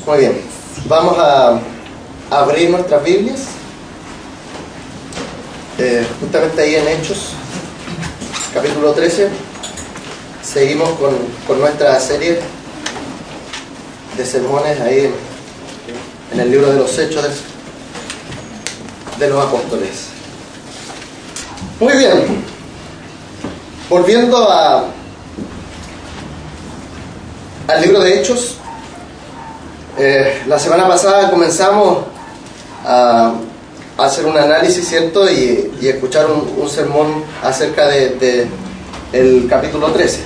Muy bien, vamos a abrir nuestras Biblias, justamente ahí en Hechos, capítulo 13. Seguimos con nuestra serie de sermones ahí en el libro de los Hechos de los Apóstoles. Muy bien, volviendo al libro de Hechos. La semana pasada comenzamos a hacer un análisis, ¿cierto? Y escuchar un sermón acerca del capítulo 13,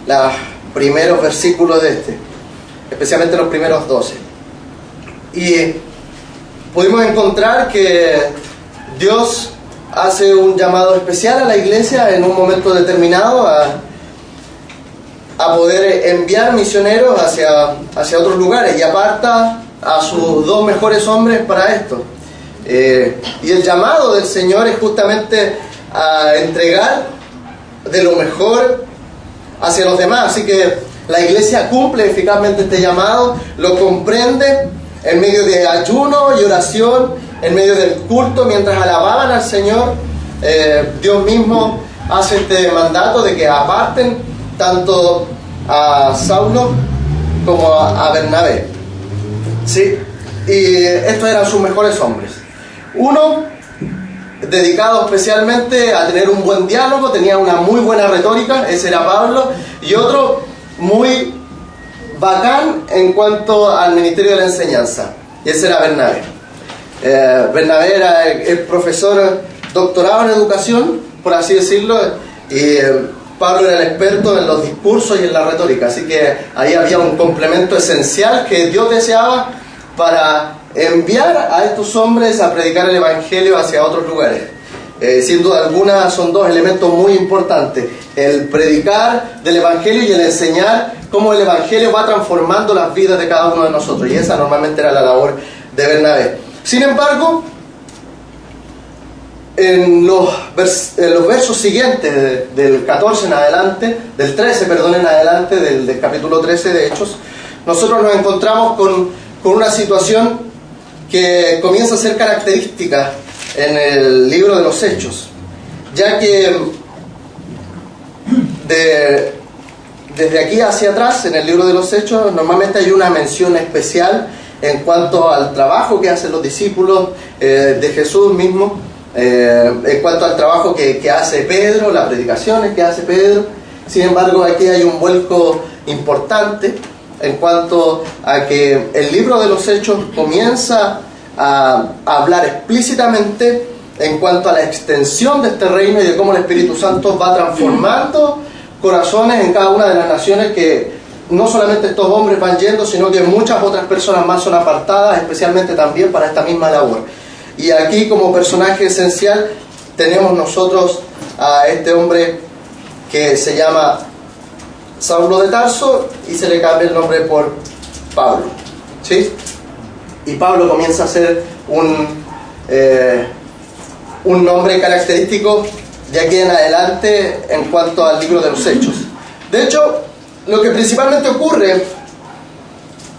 los primeros versículos de especialmente los primeros 12. Y pudimos encontrar que Dios hace un llamado especial a la iglesia en un momento determinado a poder enviar misioneros hacia otros lugares, y aparta a sus dos mejores hombres para esto. Y el llamado del Señor es justamente a entregar de lo mejor hacia los demás. Así que la iglesia cumple eficazmente este llamado, lo comprende en medio de ayuno y oración, en medio del culto, mientras alababan al Señor. Dios mismo hace este mandato de que aparten tanto a Saulo como a Bernabé, ¿sí? Y estos eran sus mejores hombres. Uno dedicado especialmente a tener un buen diálogo, tenía una muy buena retórica, ese era Pablo. Y otro muy bacán en cuanto al ministerio de la enseñanza, y ese era Bernabé. Bernabé era el profesor doctorado en educación, por así decirlo, y Pablo era el experto en los discursos y en la retórica. Así que ahí había un complemento esencial que Dios deseaba para enviar a estos hombres a predicar el Evangelio hacia otros lugares. Sin duda alguna son dos elementos muy importantes: el predicar del Evangelio y el enseñar cómo el Evangelio va transformando las vidas de cada uno de nosotros. Y esa normalmente era la labor de Bernabé. Sin embargo, en los versos siguientes, del 14 en adelante, del 13, perdón, en adelante, del capítulo 13 de Hechos, nosotros nos encontramos con una situación que comienza a ser característica en el libro de los Hechos, ya que desde aquí hacia atrás, en el libro de los Hechos, normalmente hay una mención especial en cuanto al trabajo que hacen los discípulos de Jesús mismo, en cuanto al trabajo que hace Pedro, las predicaciones que hace Pedro. Sin embargo, aquí hay un vuelco importante en cuanto a que el libro de los Hechos comienza a hablar explícitamente en cuanto a la extensión de este reino y de cómo el Espíritu Santo va transformando corazones en cada una de las naciones, que no solamente estos hombres van yendo, sino que muchas otras personas más son apartadas, especialmente también para esta misma labor. Y aquí, como personaje esencial, tenemos nosotros a este hombre que se llama Saulo de Tarso, y se le cambia el nombre por Pablo, ¿sí? Y Pablo comienza a ser un nombre característico de aquí en adelante en cuanto al libro de los Hechos. De hecho, lo que principalmente ocurre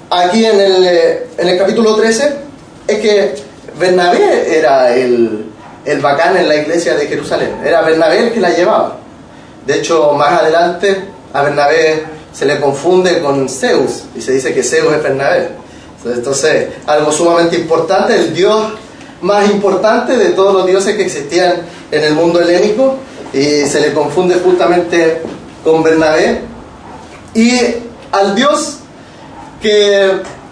aquí en el capítulo 13 es que Bernabé era el bacán en la iglesia de Jerusalén. Era Bernabé el que la llevaba. De hecho, más adelante a Bernabé se le confunde con Zeus, y se dice que Zeus es Bernabé. Entonces, algo sumamente importante, el dios más importante de todos los dioses que existían en el mundo helénico, y se le confunde justamente con Bernabé. Y al dios que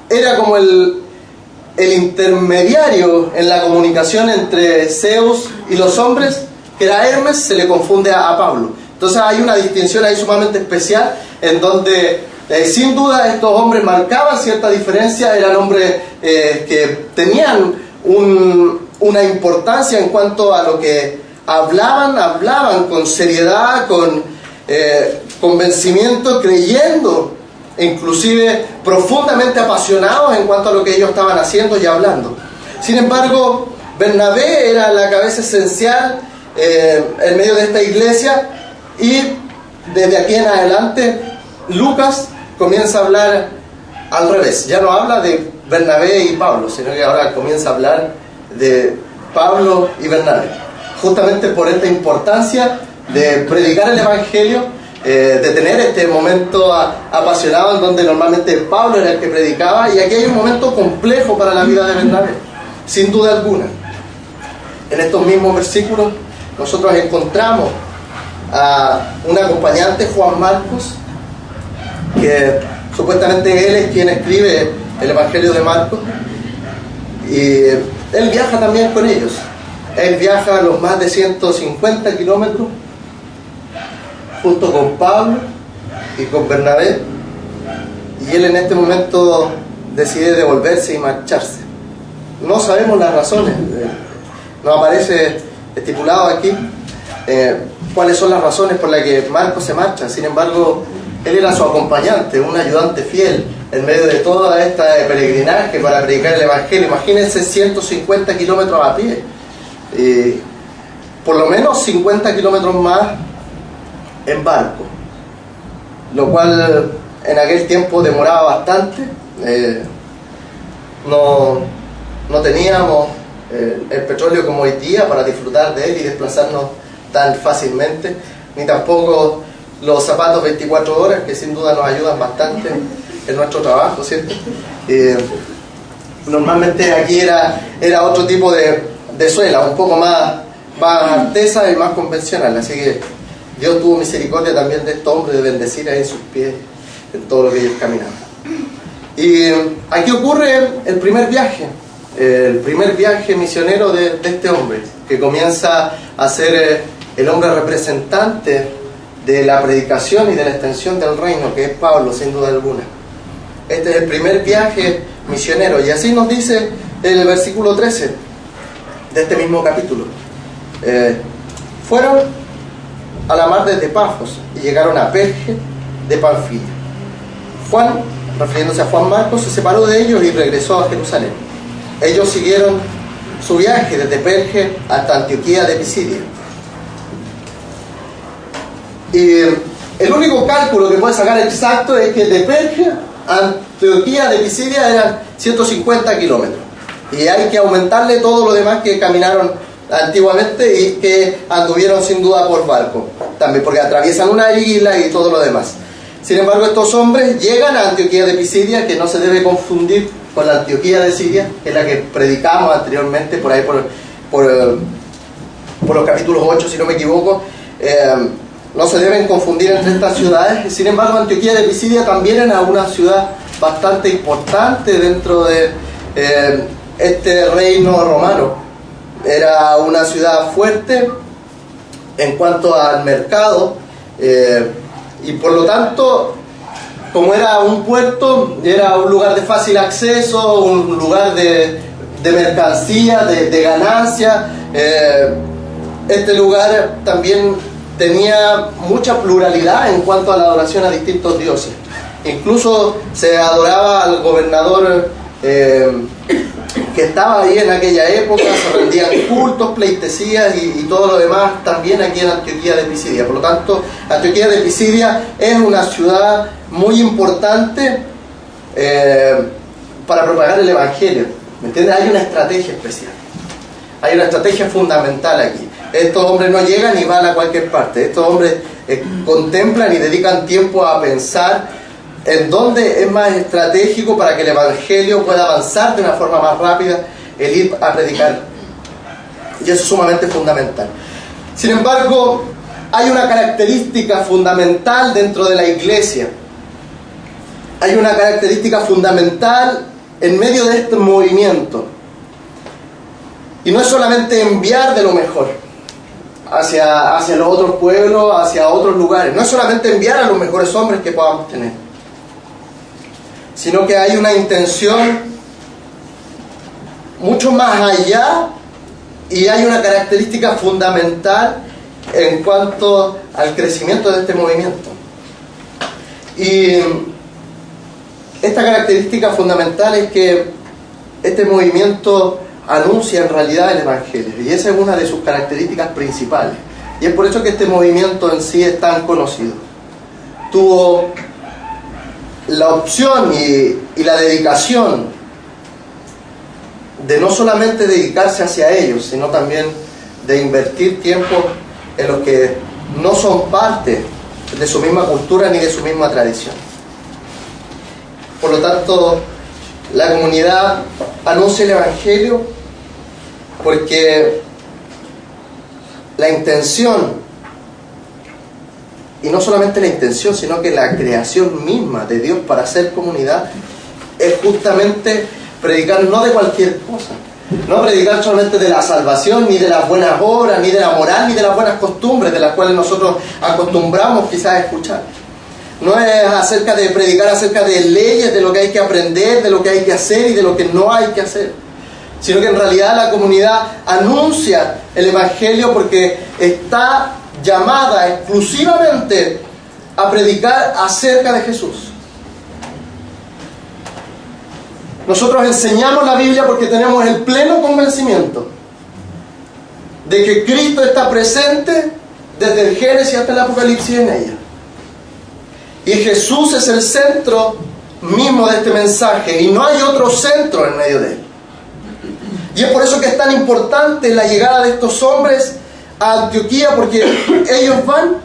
era como el intermediario en la comunicación entre Zeus y los hombres, que era Hermes, se le confunde a Pablo. Entonces hay una distinción ahí sumamente especial, en donde sin duda estos hombres marcaban cierta diferencia. Eran hombres que tenían una importancia en cuanto a lo que hablaban con seriedad, con convencimiento, creyendo, inclusive profundamente apasionados en cuanto a lo que ellos estaban haciendo y hablando. Sin embargo, Bernabé era la cabeza esencial en medio de esta iglesia, y desde aquí en adelante Lucas comienza a hablar al revés, ya no habla de Bernabé y Pablo, sino que ahora comienza a hablar de Pablo y Bernabé, justamente por esta importancia de predicar el Evangelio, de tener este momento apasionado en donde normalmente Pablo era el que predicaba, y aquí hay un momento complejo para la vida de Bernabé, sin duda alguna. En estos mismos versículos nosotros encontramos a un acompañante, Juan Marcos, que supuestamente él es quien escribe el Evangelio de Marcos, y él viaja también con ellos. Él viaja a los más de 150 kilómetros junto con Pablo y con Bernabé, y él en este momento decide devolverse y marcharse. No sabemos las razones, no aparece estipulado aquí cuáles son las razones por las que Marcos se marcha. Sin embargo, él era su acompañante, un ayudante fiel en medio de toda esta peregrinaje para predicar el Evangelio. Imagínense 150 kilómetros a pie, por lo menos 50 kilómetros más en barco, lo cual en aquel tiempo demoraba bastante. No teníamos el petróleo como hoy día para disfrutar de él y desplazarnos tan fácilmente, ni tampoco los zapatos 24 horas, que sin duda nos ayudan bastante en nuestro trabajo, ¿cierto? Normalmente aquí era otro tipo de suela, un poco más artesa y más convencional, así que Dios tuvo misericordia también de estos hombres, de bendecir ahí sus pies en todo lo que ellos caminaban. Y aquí ocurre el primer viaje misionero de este hombre, que comienza a ser el hombre representante de la predicación y de la extensión del reino, que es Pablo, sin duda alguna. Este es el primer viaje misionero, y así nos dice el versículo 13 de este mismo capítulo. Fueron a la mar desde Pafos y llegaron a Perge de Panfilia. Juan, refiriéndose a Juan Marcos, se separó de ellos y regresó a Jerusalén. Ellos siguieron su viaje desde Perge hasta Antioquía de Pisidia. Y el único cálculo que puede sacar exacto es que de Perge a Antioquía de Pisidia eran 150 kilómetros. Y hay que aumentarle todo lo demás que caminaron antiguamente y que anduvieron sin duda por barco, también porque atraviesan una isla y todo lo demás. Sin embargo, estos hombres llegan a Antioquía de Pisidia, que no se debe confundir con la Antioquía de Siria, que es la que predicamos anteriormente, por ahí por los capítulos 8, si no me equivoco. No se deben confundir entre estas ciudades. Sin embargo, Antioquía de Pisidia también era una ciudad bastante importante dentro de este reino romano. Era una ciudad fuerte en cuanto al mercado, y por lo tanto, como era un puerto, era un lugar de fácil acceso, un lugar de mercancía, de ganancia. Este lugar también tenía mucha pluralidad en cuanto a la adoración a distintos dioses. Incluso se adoraba al gobernador que estaba ahí en aquella época, se rendían cultos, pleitesías y todo lo demás también aquí en Antioquía de Pisidia. Por lo tanto, Antioquía de Pisidia es una ciudad muy importante para propagar el Evangelio. ¿Me entiendes? Hay una estrategia especial, hay una estrategia fundamental aquí. Estos hombres no llegan y van a cualquier parte. Estos hombres contemplan y dedican tiempo a pensar en dónde es más estratégico para que el Evangelio pueda avanzar de una forma más rápida, el ir a predicar. Y eso es sumamente fundamental. Sin embargo, hay una característica fundamental dentro de la iglesia. Hay una característica fundamental en medio de este movimiento. Y no es solamente enviar de lo mejor hacia los otros pueblos, hacia otros lugares. No es solamente enviar a los mejores hombres que podamos tener, sino que hay una intención mucho más allá, y hay una característica fundamental en cuanto al crecimiento de este movimiento. Y esta característica fundamental es que este movimiento anuncia en realidad el Evangelio, y esa es una de sus características principales, y es por eso que este movimiento en sí es tan conocido. Tuvo la opción y la dedicación de no solamente dedicarse hacia ellos, sino también de invertir tiempo en los que no son parte de su misma cultura ni de su misma tradición. Por lo tanto, la comunidad anuncia el Evangelio porque la intención, y no solamente la intención, sino que la creación misma de Dios para hacer comunidad, es justamente predicar no de cualquier cosa, no predicar solamente de la salvación, ni de las buenas obras, ni de la moral, ni de las buenas costumbres de las cuales nosotros acostumbramos quizás a escuchar. No es acerca de predicar acerca de leyes, de lo que hay que aprender, de lo que hay que hacer y de lo que no hay que hacer, sino que en realidad la comunidad anuncia el Evangelio porque está llamada exclusivamente a predicar acerca de Jesús. Nosotros enseñamos la Biblia porque tenemos el pleno convencimiento de que Cristo está presente desde el Génesis hasta el Apocalipsis en ella. Y Jesús es el centro mismo de este mensaje y no hay otro centro en medio de él. Y es por eso que es tan importante la llegada de estos hombres a Antioquía, porque ellos van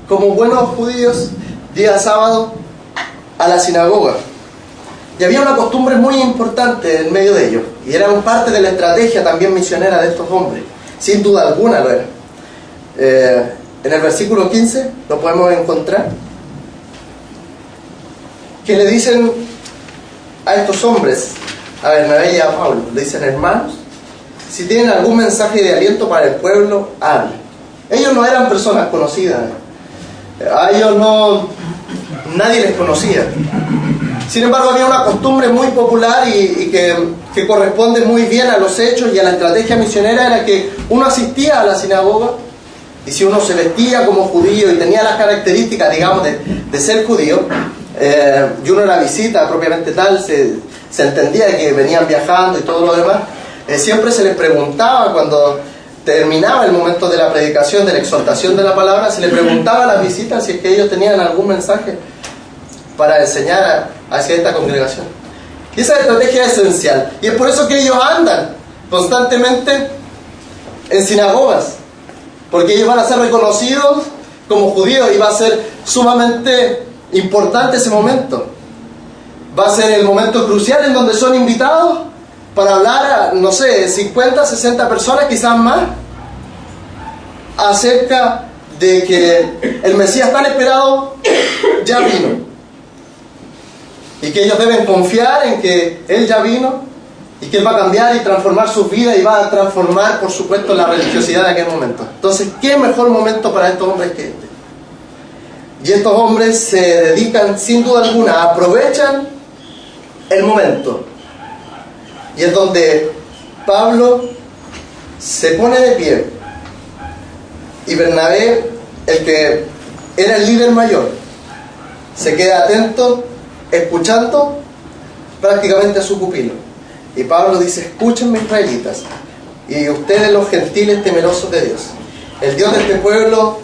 como buenos judíos día sábado a la sinagoga. Y había una costumbre muy importante en medio de ellos, y era parte de la estrategia también misionera de estos hombres, sin duda alguna lo era. En el versículo 15 lo podemos encontrar, que le dicen a estos hombres, a Bernabé y a Pablo, le dicen: hermanos, si tienen algún mensaje de aliento para el pueblo, hablen. Ellos no eran personas conocidas, a ellos nadie les conocía. Sin embargo, había una costumbre muy popular y que corresponde muy bien a los hechos y a la estrategia misionera, era que uno asistía a la sinagoga, y si uno se vestía como judío y tenía las características, digamos, de ser judío, y uno era visita propiamente tal, se entendía que venían viajando y todo lo demás, siempre se les preguntaba, cuando terminaba el momento de la predicación, de la exhortación de la palabra, se les preguntaba a las visitas si es que ellos tenían algún mensaje para enseñar hacia esta congregación. Y esa estrategia es esencial, y es por eso que ellos andan constantemente en sinagogas, porque ellos van a ser reconocidos como judíos y va a ser sumamente importante ese momento. Va a ser el momento crucial en donde son invitados para hablar a, no sé, 50, 60 personas, quizás más, acerca de que el Mesías tan esperado ya vino, y que ellos deben confiar en que Él ya vino y que Él va a cambiar y transformar sus vidas y va a transformar, por supuesto, la religiosidad de aquel momento. Entonces, ¿qué mejor momento para estos hombres que este? Y estos hombres se dedican, sin duda alguna, aprovechan el momento. Y es donde Pablo se pone de pie y Bernabé, el que era el líder mayor, se queda atento, escuchando prácticamente a su pupilo. Y Pablo dice: escúchenme, israelitas, y ustedes, los gentiles temerosos de Dios. El Dios de este pueblo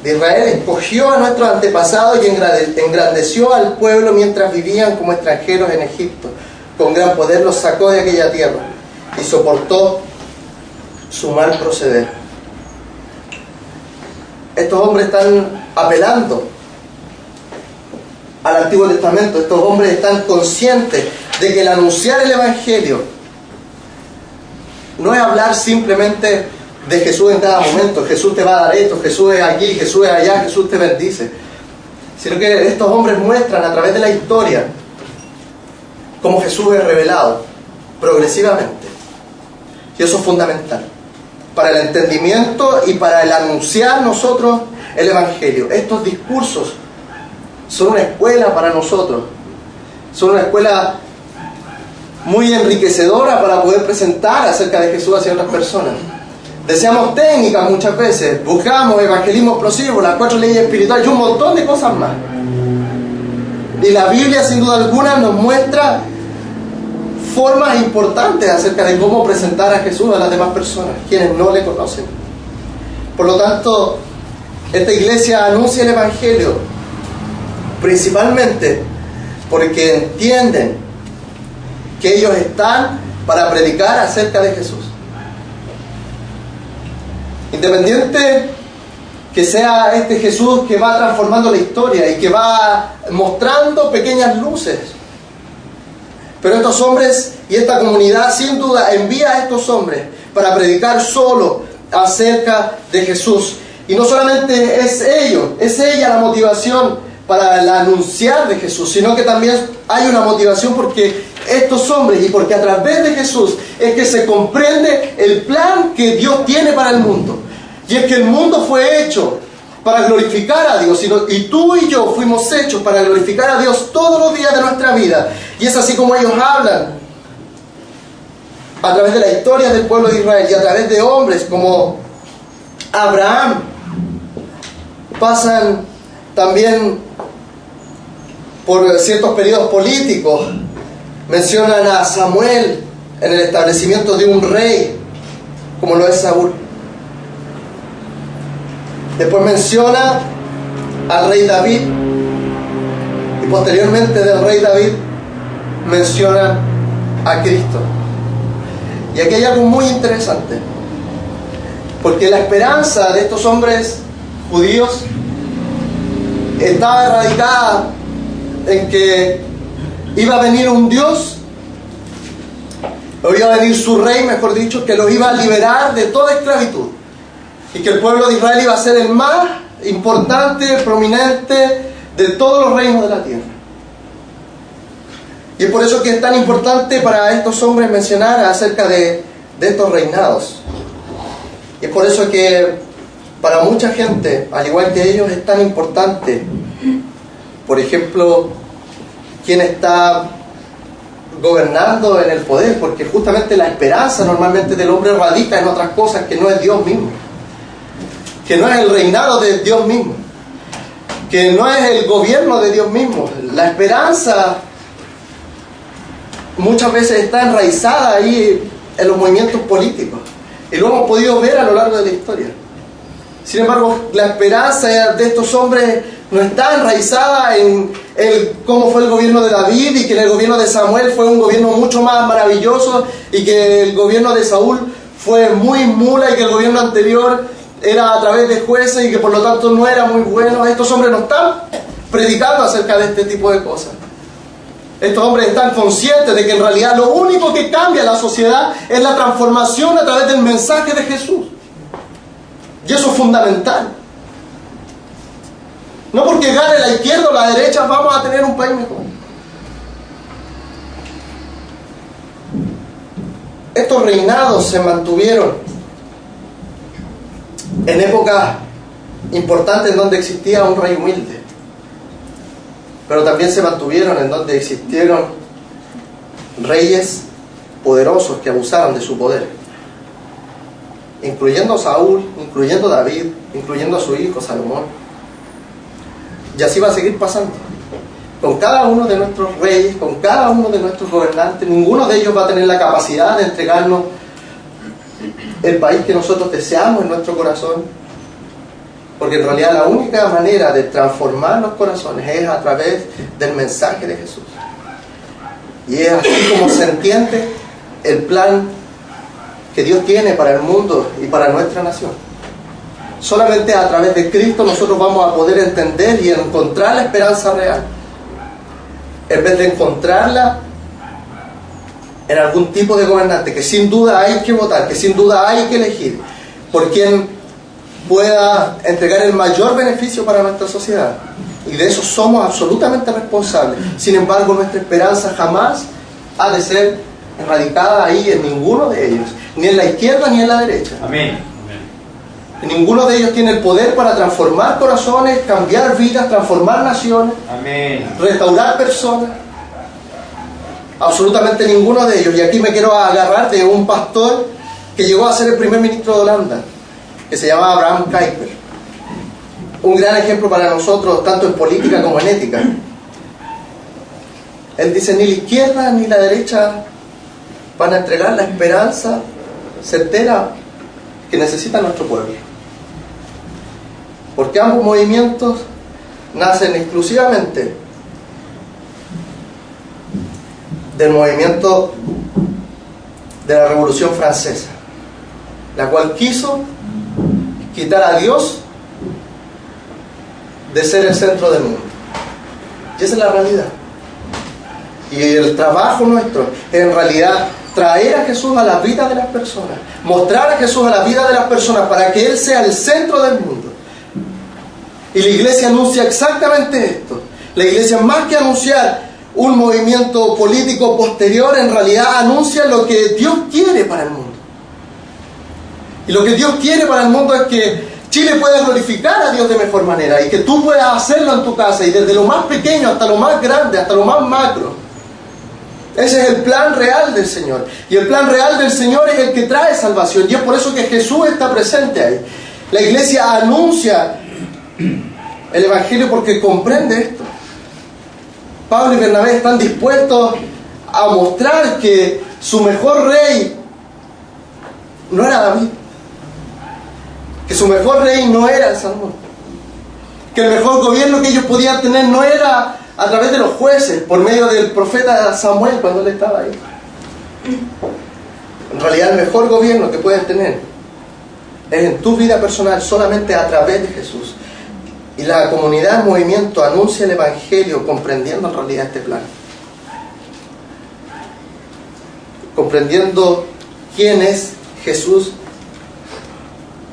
de Israel escogió a nuestros antepasados y engrandeció al pueblo mientras vivían como extranjeros en Egipto. Con gran poder los sacó de aquella tierra y soportó su mal proceder. Estos hombres están apelando al Antiguo Testamento. Estos hombres están conscientes de que el anunciar el Evangelio no es hablar simplemente de Jesús en cada momento: Jesús te va a dar esto, Jesús es aquí, Jesús es allá, Jesús te bendice, sino que estos hombres muestran a través de la historia cómo Jesús es revelado progresivamente. Y eso es fundamental para el entendimiento y para el anunciar nosotros el Evangelio. Estos discursos son una escuela para nosotros, son una escuela muy enriquecedora para poder presentar acerca de Jesús hacia otras personas. Deseamos técnicas muchas veces, buscamos evangelismo explosivo, las 4 leyes espirituales y un montón de cosas más. Y la Biblia, sin duda alguna, nos muestra formas importantes acerca de cómo presentar a Jesús a las demás personas, quienes no le conocen. Por lo tanto, esta iglesia anuncia el Evangelio principalmente porque entienden que ellos están para predicar acerca de Jesús. Independiente que sea este Jesús que va transformando la historia y que va mostrando pequeñas luces. Pero estos hombres y esta comunidad sin duda envía a estos hombres para predicar solo acerca de Jesús. Y no solamente es ella la motivación para el anunciar de Jesús, sino que también hay una motivación porque estos hombres y porque a través de Jesús es que se comprende el plan que Dios tiene para el mundo. Y es que el mundo fue hecho para glorificar a Dios, y tú y yo fuimos hechos para glorificar a Dios todos los días de nuestra vida. Y es así como ellos hablan a través de la historia del pueblo de Israel y a través de hombres como Abraham. Pasan también por ciertos periodos políticos. Mencionan a Samuel en el establecimiento de un rey como lo es Saúl. Después menciona al rey David, y posteriormente del rey David menciona a Cristo. Y aquí hay algo muy interesante, porque la esperanza de estos hombres judíos estaba radicada en que iba a venir un Dios, o iba a venir su rey, mejor dicho, que los iba a liberar de toda esclavitud, y que el pueblo de Israel iba a ser el más importante, prominente de todos los reinos de la tierra. Y es por eso que es tan importante para estos hombres mencionar acerca de estos reinados. Y es por eso que para mucha gente, al igual que ellos, es tan importante, por ejemplo, quién está gobernando en el poder, porque justamente la esperanza normalmente del hombre radica en otras cosas que no es Dios mismo, que no es el reinado de Dios mismo, que no es el gobierno de Dios mismo. La esperanza muchas veces está enraizada ahí en los movimientos políticos, y lo hemos podido ver a lo largo de la historia. Sin embargo, la esperanza de estos hombres no está enraizada en cómo fue el gobierno de David, y que en el gobierno de Samuel fue un gobierno mucho más maravilloso, y que el gobierno de Saúl fue muy mula, y que el gobierno anterior era a través de jueces y que por lo tanto no era muy bueno. Estos hombres no están predicando acerca de este tipo de cosas. Estos hombres están conscientes de que en realidad lo único que cambia la sociedad es la transformación a través del mensaje de Jesús. Y eso es fundamental. No porque gane la izquierda o la derecha vamos a tener un país mejor. Estos reinados se mantuvieron en épocas importantes en donde existía un rey humilde, pero también se mantuvieron en donde existieron reyes poderosos que abusaron de su poder, incluyendo a Saúl, incluyendo a David, incluyendo a su hijo Salomón. Y así va a seguir pasando con cada uno de nuestros reyes, con cada uno de nuestros gobernantes. Ninguno de ellos va a tener la capacidad de entregarnos el país que nosotros deseamos en nuestro corazón, porque en realidad la única manera de transformar los corazones es a través del mensaje de Jesús. Y es así como se entiende el plan que Dios tiene para el mundo y para nuestra nación. Solamente a través de Cristo nosotros vamos a poder entender y encontrar la esperanza real, en vez de encontrarla en algún tipo de gobernante que sin duda hay que votar, que sin duda hay que elegir por quien pueda entregar el mayor beneficio para nuestra sociedad. Y de eso somos absolutamente responsables. Sin embargo, nuestra esperanza jamás ha de ser radicada ahí en ninguno de ellos, ni en la izquierda ni en la derecha. Amén. Ninguno de ellos tiene el poder para transformar corazones, cambiar vidas, transformar naciones, Amén, restaurar personas. Absolutamente ninguno de ellos. Y aquí me quiero agarrar de un pastor que llegó a ser el primer ministro de Holanda, que se llamaba Abraham Kuyper. Un gran ejemplo para nosotros, tanto en política como en ética. Él dice: ni la izquierda ni la derecha van a entregar la esperanza certera que necesita nuestro pueblo, porque ambos movimientos nacen exclusivamente del movimiento de la Revolución Francesa, la cual quiso quitar a Dios de ser el centro del mundo. Y esa es la realidad. Y el trabajo nuestro es en realidad traer a Jesús a la vida de las personas, mostrar a Jesús a la vida de las personas para que Él sea el centro del mundo. Y la iglesia anuncia exactamente esto. La iglesia, más que anunciar un movimiento político posterior, en realidad anuncia lo que Dios quiere para el mundo. Y lo que Dios quiere para el mundo es que Chile pueda glorificar a Dios de mejor manera y que tú puedas hacerlo en tu casa, y desde lo más pequeño hasta lo más grande, hasta lo más macro. Ese es el plan real del Señor. Y el plan real del Señor es el que trae salvación. Y es por eso que Jesús está presente ahí. La iglesia anuncia el Evangelio porque comprende esto. Pablo y Bernabé están dispuestos a mostrar que su mejor rey no era David, que su mejor rey no era el Salomón, que el mejor gobierno que ellos podían tener no era a través de los jueces, por medio del profeta Samuel cuando él estaba ahí. En realidad el mejor gobierno que puedes tener es en tu vida personal, solamente a través de Jesús. Y la comunidad en movimiento anuncia el Evangelio comprendiendo en realidad este plan, comprendiendo quién es Jesús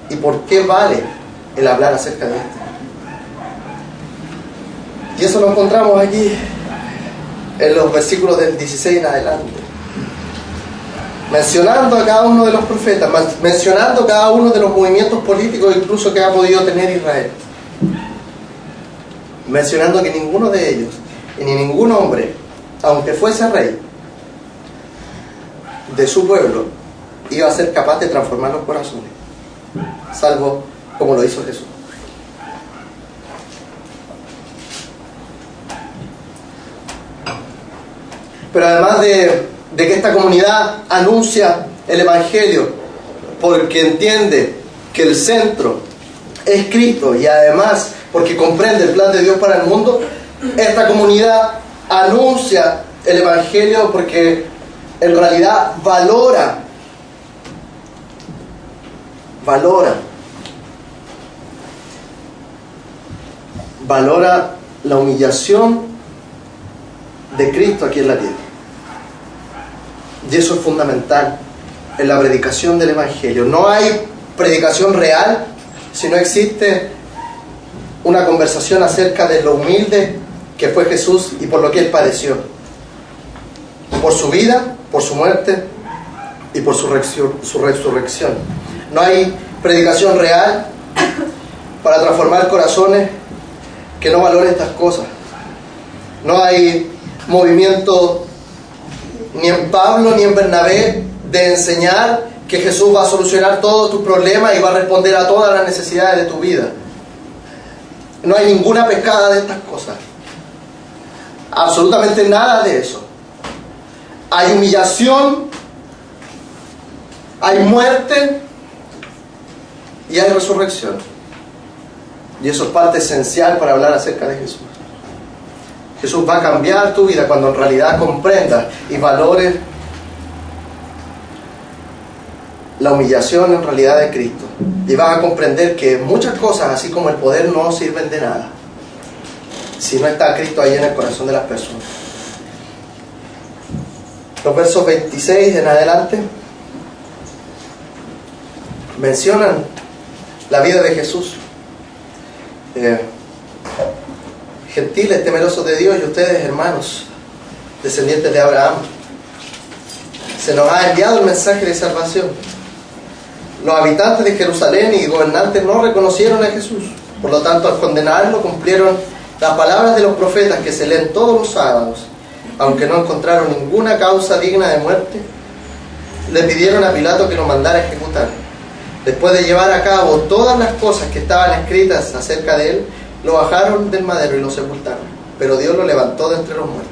y por qué vale el hablar acerca de esto. Y eso lo encontramos aquí en los versículos del 16 en adelante, mencionando a cada uno de los profetas, mencionando cada uno de los movimientos políticos incluso que ha podido tener Israel, mencionando que ninguno de ellos y ni ningún hombre, aunque fuese rey de su pueblo, iba a ser capaz de transformar los corazones, salvo como lo hizo Jesús. Pero además de que esta comunidad anuncia el Evangelio porque entiende que el centro es Cristo, y además porque comprende el plan de Dios para el mundo, esta comunidad anuncia el Evangelio porque en realidad valora la humillación de Cristo aquí en la tierra. Y eso es fundamental en la predicación del Evangelio. No hay predicación real si no existe una conversación acerca de lo humilde que fue Jesús y por lo que Él padeció, por su vida, por su muerte y por su resurrección. No hay predicación real para transformar corazones que no valoren estas cosas. No hay movimiento ni en Pablo ni en Bernabé de enseñar que Jesús va a solucionar todos tus problemas y va a responder a todas las necesidades de tu vida. No hay ninguna pescada de estas cosas. Absolutamente nada de eso. Hay humillación, hay muerte y hay resurrección. Y eso es parte esencial para hablar acerca de Jesús. Jesús va a cambiar tu vida cuando en realidad comprendas y valores la humillación en realidad de Cristo. Y vas a comprender que muchas cosas, así como el poder, no sirven de nada si no está Cristo ahí en el corazón de las personas. Los versos 26 en adelante mencionan la vida de Jesús. Gentiles, temerosos de Dios, y ustedes, hermanos, descendientes de Abraham, se nos ha enviado el mensaje de salvación. Los habitantes de Jerusalén y gobernantes no reconocieron a Jesús, por lo tanto, al condenarlo, cumplieron las palabras de los profetas que se leen todos los sábados. Aunque no encontraron ninguna causa digna de muerte, le pidieron a Pilato que lo mandara ejecutar. Después de llevar a cabo todas las cosas que estaban escritas acerca de él, lo bajaron del madero y lo sepultaron, pero Dios lo levantó de entre los muertos.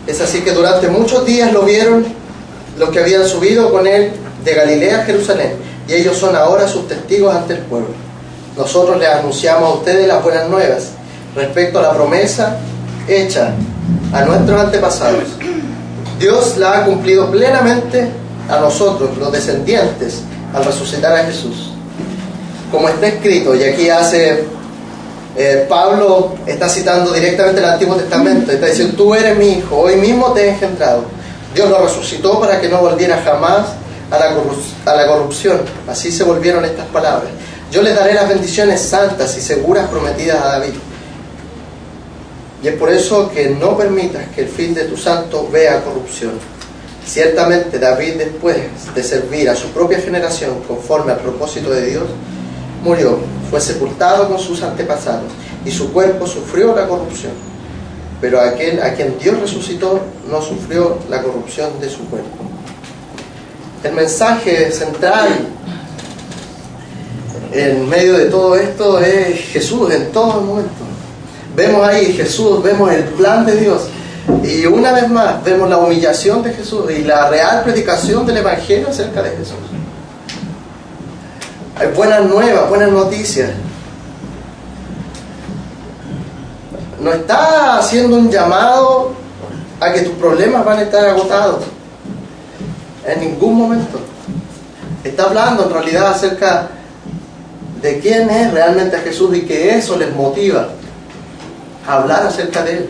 Es así que durante muchos días lo vieron los que habían subido con él de Galilea a Jerusalén, y ellos son ahora sus testigos ante el pueblo. Nosotros les anunciamos a ustedes las buenas nuevas respecto a la promesa hecha a nuestros antepasados, Dios la ha cumplido plenamente a nosotros, los descendientes, al resucitar a Jesús. Como está escrito, y aquí Pablo está citando directamente el Antiguo Testamento, está diciendo: tú eres mi hijo, hoy mismo te he engendrado. Dios lo resucitó para que no volviera jamás a la corrupción. Así se volvieron estas palabras: yo les daré las bendiciones santas y seguras prometidas a David. Y es por eso que no permitas que el fin de tu santo vea corrupción. Ciertamente David, después de servir a su propia generación conforme al propósito de Dios, murió, fue sepultado con sus antepasados, y su cuerpo sufrió la corrupción. Pero aquel a quien Dios resucitó no sufrió la corrupción de su cuerpo. El mensaje central en medio de todo esto es Jesús en todo momento. Vemos ahí Jesús, vemos el plan de Dios, y una vez más vemos la humillación de Jesús y la real predicación del Evangelio acerca de Jesús. Hay buenas nuevas, buenas noticias. No está haciendo un llamado a que tus problemas van a estar agotados en ningún momento. Está hablando en realidad acerca de quién es realmente a Jesús, y que eso les motiva a hablar acerca de Él.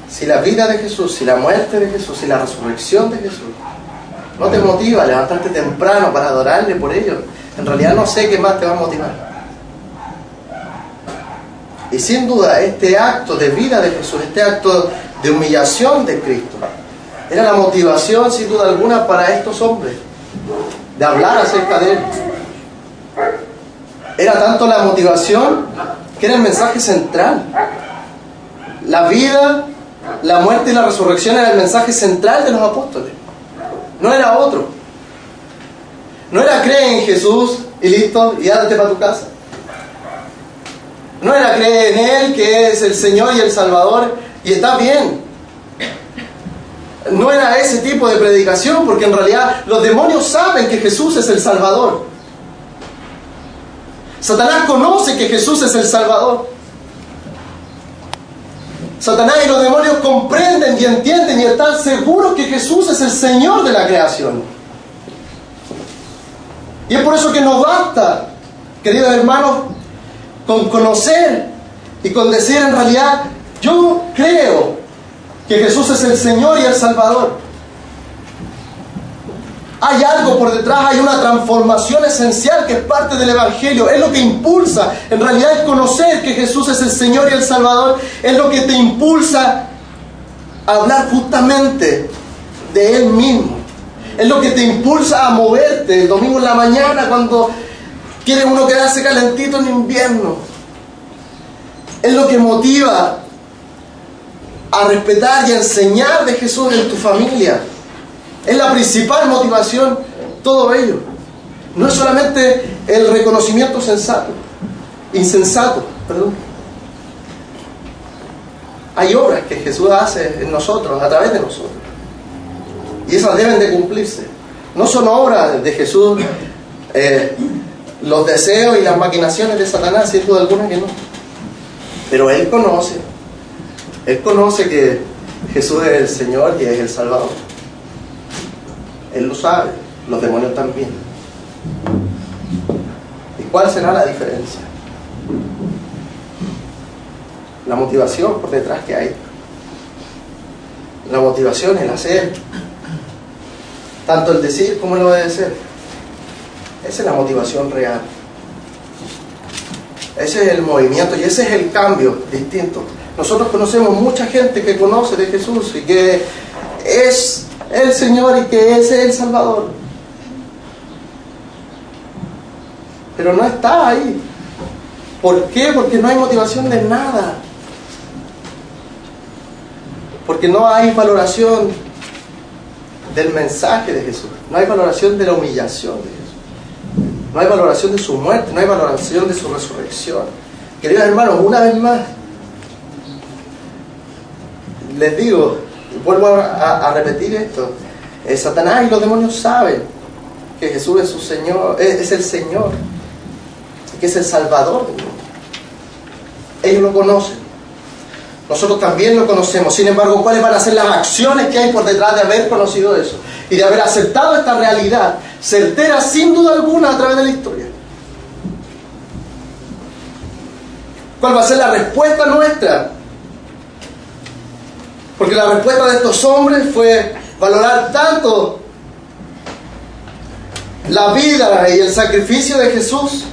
Si la vida de Jesús, si la muerte de Jesús, si la resurrección de Jesús no te motiva a levantarte temprano para adorarle por ello, en realidad no sé qué más te va a motivar. Y sin duda este acto de vida de Jesús, este acto de humillación de Cristo, era la motivación sin duda alguna para estos hombres de hablar acerca de Él. Era tanto la motivación que era el mensaje central. La vida, la muerte y la resurrección era el mensaje central de los apóstoles. No era otro. No era cree en Jesús y listo, y ándate para tu casa. No era cree en Él, que es el Señor y el Salvador, y está bien. No era ese tipo de predicación, porque en realidad los demonios saben que Jesús es el Salvador. Satanás conoce que Jesús es el Salvador. Satanás y los demonios comprenden y entienden y están seguros que Jesús es el Señor de la creación. Y es por eso que nos basta, queridos hermanos, con conocer y con decir en realidad: yo creo que Jesús es el Señor y el Salvador. Hay algo por detrás, hay una transformación esencial que es parte del Evangelio. Es lo que impulsa, en realidad, el conocer que Jesús es el Señor y el Salvador. Es lo que te impulsa a hablar justamente de Él mismo. Es lo que te impulsa a moverte el domingo en la mañana cuando quiere uno quedarse calentito en invierno. Es lo que motiva a respetar y a enseñar de Jesús en tu familia. Es la principal motivación, todo ello. No es solamente el reconocimiento insensato. Hay obras que Jesús hace en nosotros, a través de nosotros. Y esas deben de cumplirse. No son obras de Jesús los deseos y las maquinaciones de Satanás, sin duda alguna que no. Pero Él conoce que Jesús es el Señor y es el Salvador. Él lo sabe, los demonios también. ¿Y cuál será la diferencia? La motivación por detrás que hay. La motivación, el hacer. Tanto el decir como el obedecer. Esa es la motivación real. Ese es el movimiento y ese es el cambio distinto. Nosotros conocemos mucha gente que conoce de Jesús y que es el Señor y que es el Salvador. Pero no está ahí. ¿Por qué? Porque no hay motivación de nada. Porque no hay valoración del mensaje de Jesús. No hay valoración de la humillación de Jesús. No hay valoración de su muerte. No hay valoración de su resurrección. Queridos hermanos, una vez más les digo, vuelvo a repetir esto: Satanás y los demonios saben que Jesús es su Señor, es el Señor, que es el Salvador del mundo. Ellos lo conocen. Nosotros también lo conocemos. Sin embargo, ¿cuáles van a ser las acciones que hay por detrás de haber conocido eso? Y de haber aceptado esta realidad certera, sin duda alguna, a través de la historia. ¿Cuál va a ser la respuesta nuestra? Porque la respuesta de estos hombres fue valorar tanto la vida y el sacrificio de Jesús,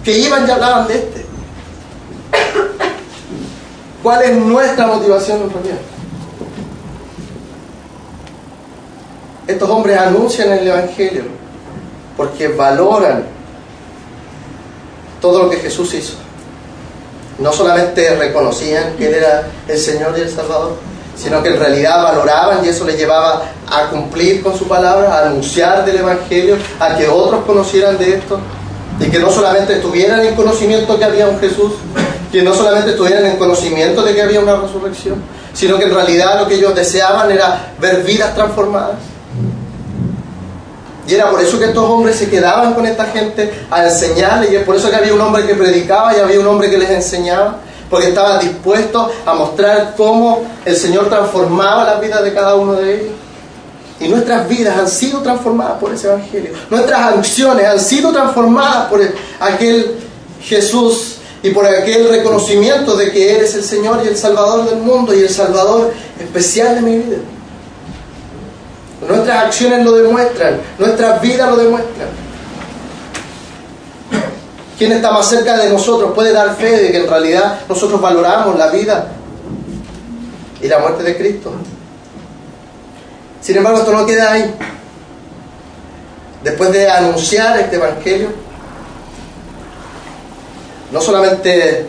que iban y hablaban de este. ¿Cuál es nuestra motivación en realidad? Estos hombres anuncian el Evangelio porque valoran todo lo que Jesús hizo. No solamente reconocían que Él era el Señor y el Salvador, sino que en realidad valoraban, y eso les llevaba a cumplir con su palabra, a anunciar del Evangelio, a que otros conocieran de esto, y que no solamente estuvieran en conocimiento que había un Jesús, que no solamente estuvieran en conocimiento de que había una resurrección, sino que en realidad lo que ellos deseaban era ver vidas transformadas. Y era por eso que estos hombres se quedaban con esta gente a enseñarles, y es por eso que había un hombre que predicaba y había un hombre que les enseñaba, porque estaban dispuestos a mostrar cómo el Señor transformaba las vidas de cada uno de ellos. Y nuestras vidas han sido transformadas por ese Evangelio. Nuestras acciones han sido transformadas por aquel Jesús y por aquel reconocimiento de que Él es el Señor y el Salvador del mundo y el Salvador especial de mi vida. Nuestras acciones lo demuestran, nuestras vidas lo demuestran. ¿Quién está más cerca de nosotros puede dar fe de que en realidad nosotros valoramos la vida y la muerte de Cristo? Sin embargo, esto no queda ahí. Después de anunciar este Evangelio, no solamente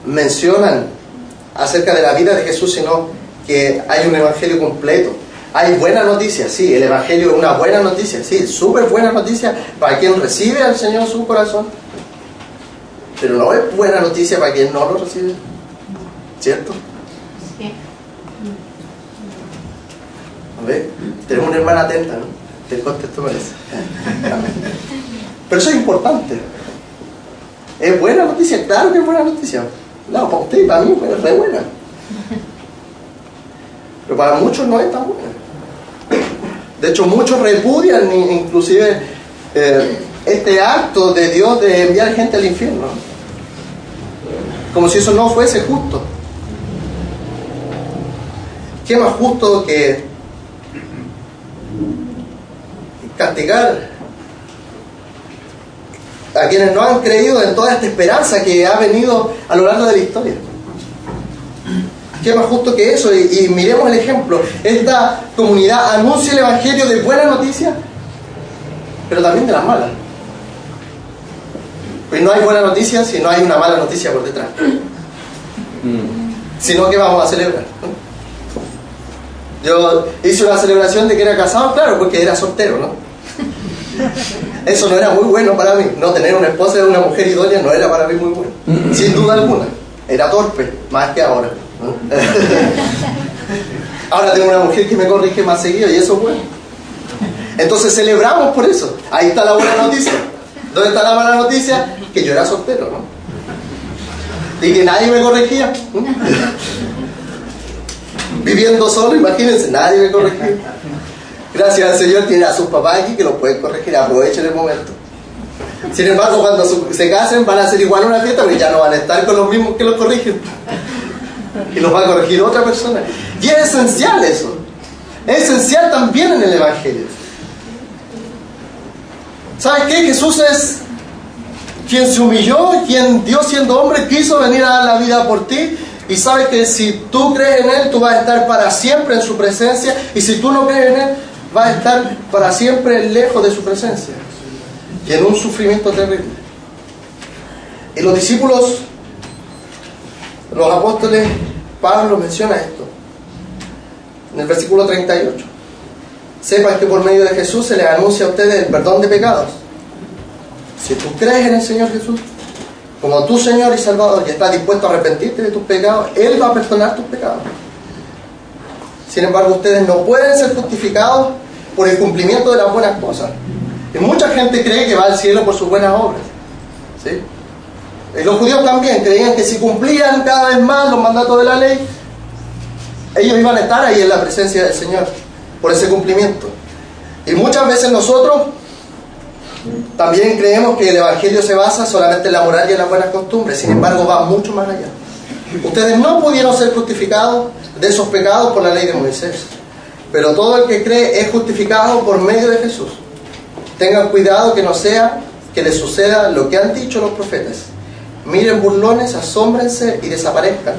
mencionan acerca de la vida de Jesús, sino que hay un Evangelio completo. Hay buena noticia, sí, el Evangelio es una buena noticia, sí, súper buena noticia para quien recibe al Señor en su corazón. Pero no es buena noticia para quien no lo recibe, ¿cierto? Sí. A ver, tenemos una hermana atenta, ¿no? Te contesto por eso. Pero eso es importante. ¿Es buena noticia? Claro que es buena noticia. No, para usted y para mí es re buena. Pero para muchos no es tan buena. De hecho, muchos repudian inclusive este acto de Dios de enviar gente al infierno, como si eso no fuese justo. ¿Qué más justo que castigar a quienes no han creído en toda esta esperanza que ha venido a lo largo de la historia? ¿Qué más justo que eso? Y miremos el ejemplo. Esta comunidad anuncia el Evangelio de buena noticia, pero también de las malas. Pues no hay buena noticia si no hay una mala noticia por detrás. Si no, ¿qué vamos a celebrar? Yo hice una celebración de que era casado, claro, porque era soltero, ¿no? Eso no era muy bueno para mí. No tener una esposa y una mujer idónea no era para mí muy bueno, sin duda alguna. Era torpe, más que ahora. Ahora tengo una mujer que me corrige más seguido y eso es bueno. Entonces celebramos por eso. Ahí está la buena noticia. ¿Dónde está la mala noticia? Que yo era soltero, ¿no? Y que nadie me corregía. Viviendo solo, imagínense, nadie me corregía. Gracias al Señor tiene a sus papás aquí que los pueden corregir, aprovechen el momento. Sin embargo, cuando se casen van a hacer igual una fiesta, pero ya no van a estar con los mismos que los corrigen. Y los va a corregir otra persona. Y es esencial eso. Es esencial también en el Evangelio. ¿Sabes qué? Jesús es quien se humilló, quien Dios siendo hombre quiso venir a dar la vida por ti. Y sabes que si tú crees en Él, tú vas a estar para siempre en su presencia. Y si tú no crees en Él, vas a estar para siempre lejos de su presencia. Y en un sufrimiento terrible. Y los discípulos, los apóstoles, Pablo menciona esto. En el versículo 38. Sepan que por medio de Jesús se les anuncia a ustedes el perdón de pecados. Si tú crees en el Señor Jesús como tu Señor y Salvador y estás dispuesto a arrepentirte de tus pecados, Él va a perdonar tus pecados. Sin embargo, ustedes no pueden ser justificados por el cumplimiento de las buenas cosas. Y mucha gente cree que va al cielo por sus buenas obras, ¿sí? Los judíos también creían que si cumplían cada vez más los mandatos de la ley, ellos iban a estar ahí en la presencia del Señor, por ese cumplimiento. Y muchas veces nosotros también creemos que el Evangelio se basa solamente en la moral y en las buenas costumbres. Sin embargo, va mucho más allá. Ustedes no pudieron ser justificados de esos pecados por la ley de Moisés, pero todo el que cree es justificado por medio de Jesús. Tengan cuidado que no sea que les suceda lo que han dicho los profetas. Miren burlones, asómbrense y desaparezcan.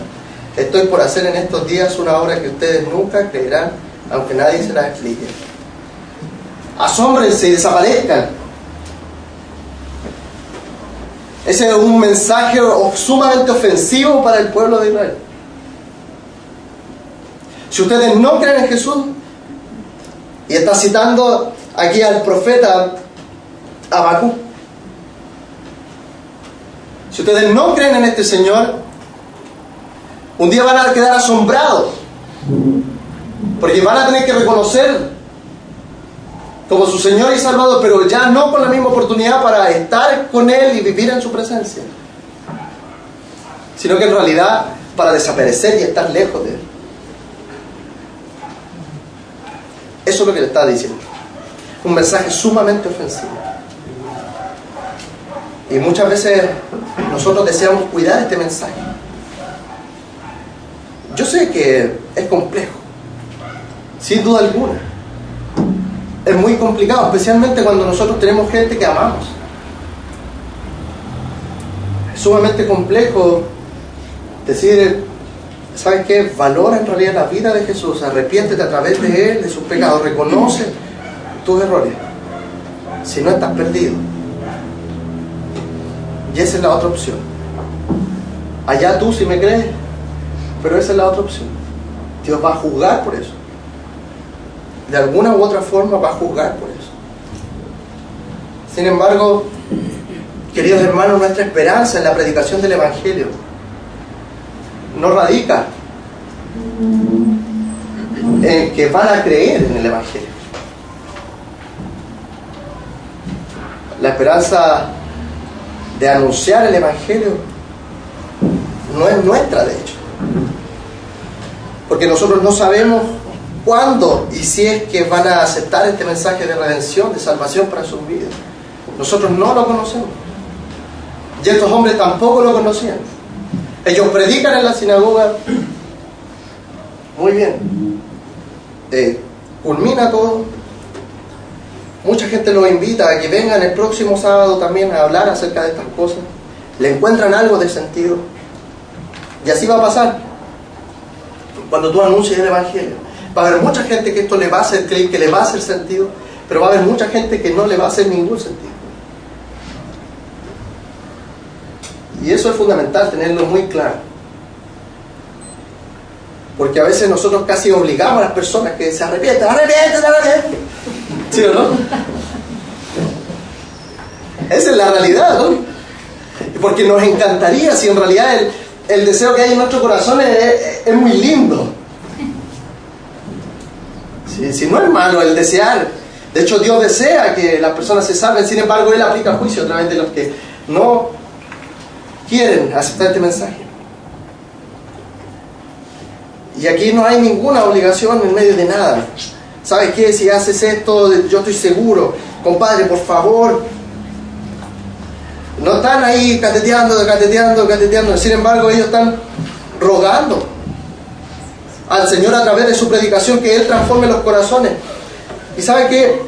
Estoy por hacer en estos días una obra que ustedes nunca creerán, aunque nadie se la explique. Asómbrense y desaparezcan. Ese es un mensaje sumamente ofensivo para el pueblo de Israel. Si ustedes no creen en Jesús, y está citando aquí al profeta Habacuc, si ustedes no creen en este Señor, un día van a quedar asombrados, porque van a tener que reconocer como su Señor y Salvador, pero ya no con la misma oportunidad para estar con Él y vivir en su presencia, sino que en realidad para desaparecer y estar lejos de Él. Eso es lo que le está diciendo. Un mensaje sumamente ofensivo. Y muchas veces nosotros deseamos cuidar este mensaje. Yo sé que es complejo, sin duda alguna. Es muy complicado, especialmente cuando nosotros tenemos gente que amamos. Es sumamente complejo decir, ¿sabes qué? Valora en realidad la vida de Jesús, arrepiéntete a través de Él, de sus pecados, reconoce tus errores. Si no, estás perdido. Y esa es la otra opción. Allá tú si me crees, pero esa es la otra opción. Dios va a juzgar por eso. De alguna u otra forma va a juzgar por eso. Sin embargo, queridos hermanos, nuestra esperanza en la predicación del Evangelio no radica en que van a creer en el Evangelio. La esperanza de anunciar el Evangelio no es nuestra, de hecho, porque nosotros no sabemos cuándo y si es que van a aceptar este mensaje de redención, de salvación para sus vidas. Nosotros no lo conocemos, y estos hombres tampoco lo conocían. Ellos predican en la sinagoga, muy bien, culmina todo, mucha gente los invita a que vengan el próximo sábado también a hablar acerca de estas cosas, le encuentran algo de sentido, y así va a pasar cuando tú anuncies el Evangelio. Va a haber mucha gente que esto le va a hacer clic, que le va a hacer sentido, pero va a haber mucha gente que no le va a hacer ningún sentido. Y eso es fundamental, tenerlo muy claro. Porque a veces nosotros casi obligamos a las personas que se arrepientan, arrepienten. ¿Sí o no? Esa es la realidad, ¿no? Porque nos encantaría, si en realidad el deseo que hay en nuestro corazón es muy lindo. Si no es malo el desear. De hecho, Dios desea que las personas se salven. Sin embargo, Él aplica juicio a través de los que no quieren aceptar este mensaje. Y aquí no hay ninguna obligación en medio de nada. ¿Sabes qué? Si haces esto, yo estoy seguro. Compadre, por favor. No están ahí cateteando. Sin embargo, ellos están rogando al Señor a través de su predicación que Él transforme los corazones. Y ¿sabe qué?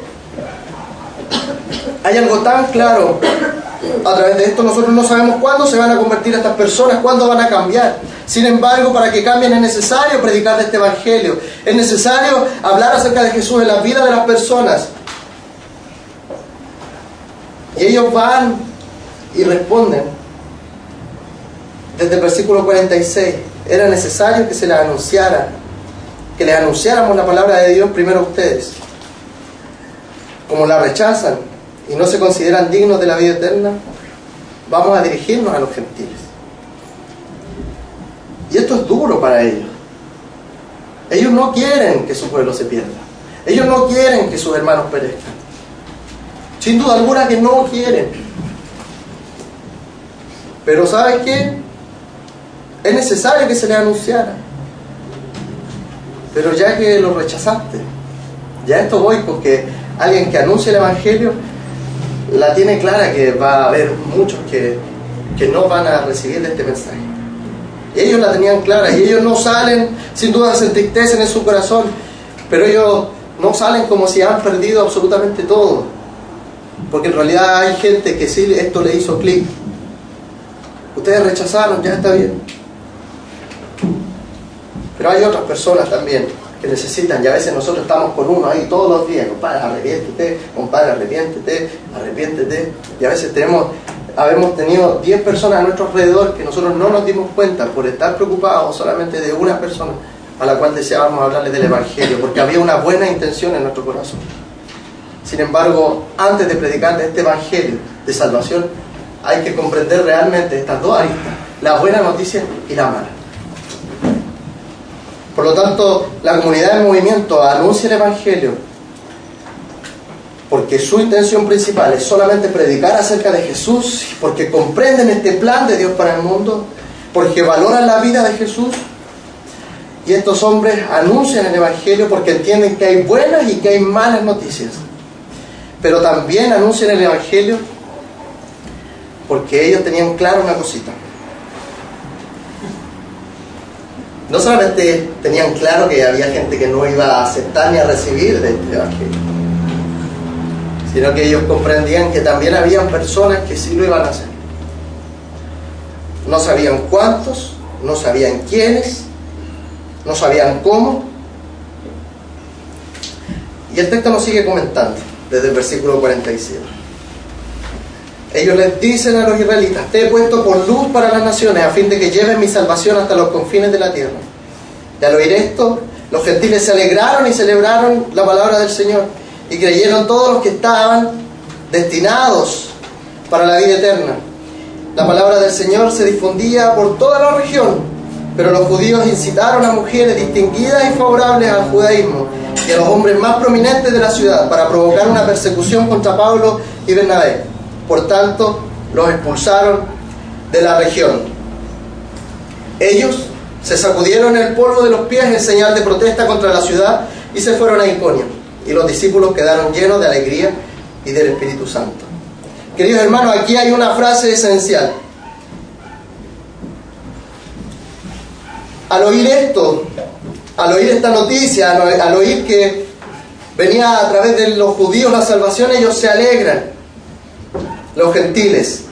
Hay algo tan claro a través de esto. Nosotros no sabemos cuándo se van a convertir estas personas, cuándo van a cambiar. Sin embargo, para que cambien es necesario predicar de este Evangelio. Es necesario hablar acerca de Jesús en la vida de las personas. Y ellos van y responden desde el versículo 46. Era necesario que se les anunciara, que les anunciáramos la palabra de Dios primero a ustedes. Como la rechazan y no se consideran dignos de la vida eterna, vamos a dirigirnos a los gentiles. Y esto es duro para ellos. Ellos no quieren que su pueblo se pierda. Ellos no quieren que sus hermanos perezcan. Sin duda alguna que no quieren. Pero ¿sabes qué? Es necesario que se le anunciara. Pero ya que lo rechazaste, ya esto voy, porque alguien que anuncia el Evangelio la tiene clara que va a haber muchos que no van a recibir de este mensaje. Y ellos la tenían clara, y ellos no salen, sin duda se entristecen en su corazón, pero ellos no salen como si han perdido absolutamente todo, porque en realidad hay gente que sí esto le hizo clic. Ustedes rechazaron, ya está bien, pero hay otras personas también que necesitan, y a veces nosotros estamos con uno ahí todos los días: compadre, arrepiéntete, y a veces habemos tenido 10 personas a nuestro alrededor que nosotros no nos dimos cuenta por estar preocupados solamente de una persona a la cual deseábamos hablarle del Evangelio, porque había una buena intención en nuestro corazón. Sin embargo, antes de predicar este Evangelio de salvación, hay que comprender realmente estas dos aristas: la buena noticia y la mala. Por lo tanto, la comunidad del movimiento anuncia el Evangelio porque su intención principal es solamente predicar acerca de Jesús, porque comprenden este plan de Dios para el mundo, porque valoran la vida de Jesús. Y estos hombres anuncian el Evangelio porque entienden que hay buenas y que hay malas noticias. Pero también anuncian el Evangelio porque ellos tenían claro una cosita. No solamente tenían claro que había gente que no iba a aceptar ni a recibir de este Evangelio, sino que ellos comprendían que también habían personas que sí lo iban a hacer. No sabían cuántos, no sabían quiénes, no sabían cómo. Y el texto nos sigue comentando desde el versículo 47. Ellos les dicen a los israelitas: te he puesto por luz para las naciones, a fin de que lleven mi salvación hasta los confines de la tierra. Y al oír esto, los gentiles se alegraron y celebraron la palabra del Señor, y creyeron todos los que estaban destinados para la vida eterna. La palabra del Señor se difundía por toda la región, pero los judíos incitaron a mujeres distinguidas y favorables al judaísmo y a los hombres más prominentes de la ciudad para provocar una persecución contra Pablo y Bernabé. Por tanto, los expulsaron de la región. Ellos se sacudieron el polvo de los pies en señal de protesta contra la ciudad y se fueron a Iconio. Y los discípulos quedaron llenos de alegría y del Espíritu Santo. Queridos hermanos, aquí hay una frase esencial. Al oír esto, al oír esta noticia, al oír que venía a través de los judíos la salvación, ellos se alegran, los gentiles,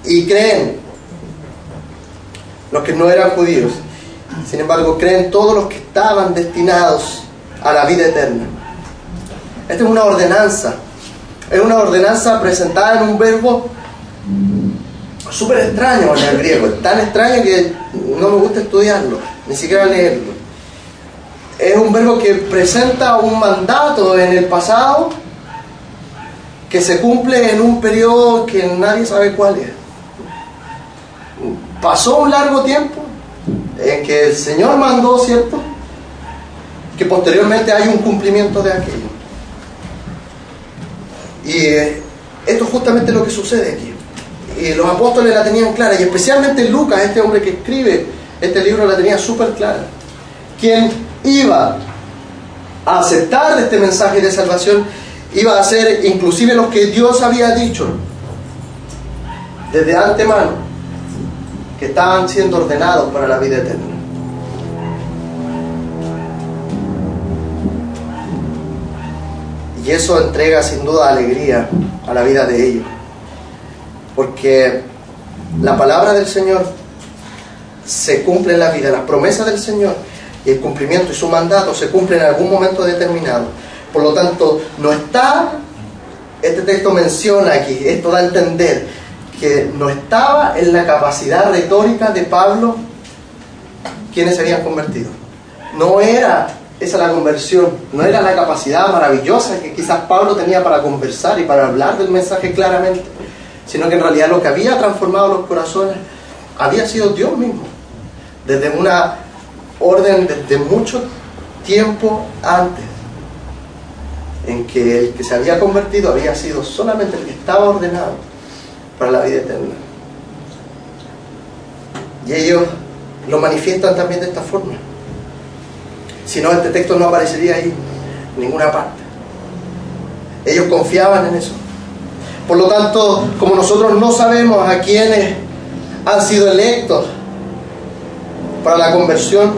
y creen. Los que no eran judíos, sin embargo, creen todos los que estaban destinados a la vida eterna. Esta es una ordenanza presentada en un verbo súper extraño en el griego, tan extraño que no me gusta estudiarlo, ni siquiera leerlo. Es un verbo que presenta un mandato en el pasado que se cumple en un periodo que nadie sabe cuál es. Pasó un largo tiempo en que el Señor mandó, ¿cierto?, que posteriormente hay un cumplimiento de aquello. Y esto es justamente lo que sucede aquí. Y los apóstoles la tenían clara, y especialmente Lucas, este hombre que escribe este libro, la tenía súper clara. Quien iba a aceptar este mensaje de salvación iba a ser inclusive los que Dios había dicho desde antemano que estaban siendo ordenados para la vida eterna. Y eso entrega sin duda alegría a la vida de ellos, porque la palabra del Señor se cumple en la vida, las promesas del Señor y el cumplimiento y su mandato se cumplen en algún momento determinado. Por lo tanto, no está, este texto menciona aquí, esto da a entender que no estaba en la capacidad retórica de Pablo quienes se habían convertido. No era esa la conversión, no era la capacidad maravillosa que quizás Pablo tenía para conversar y para hablar del mensaje claramente, sino que en realidad lo que había transformado los corazones había sido Dios mismo, desde una orden desde mucho tiempo antes, en que el que se había convertido había sido solamente el que estaba ordenado para la vida eterna. Y ellos lo manifiestan también de esta forma. Si no, este texto no aparecería ahí en ninguna parte. Ellos confiaban en eso. Por lo tanto, como nosotros no sabemos a quiénes han sido electos para la conversión,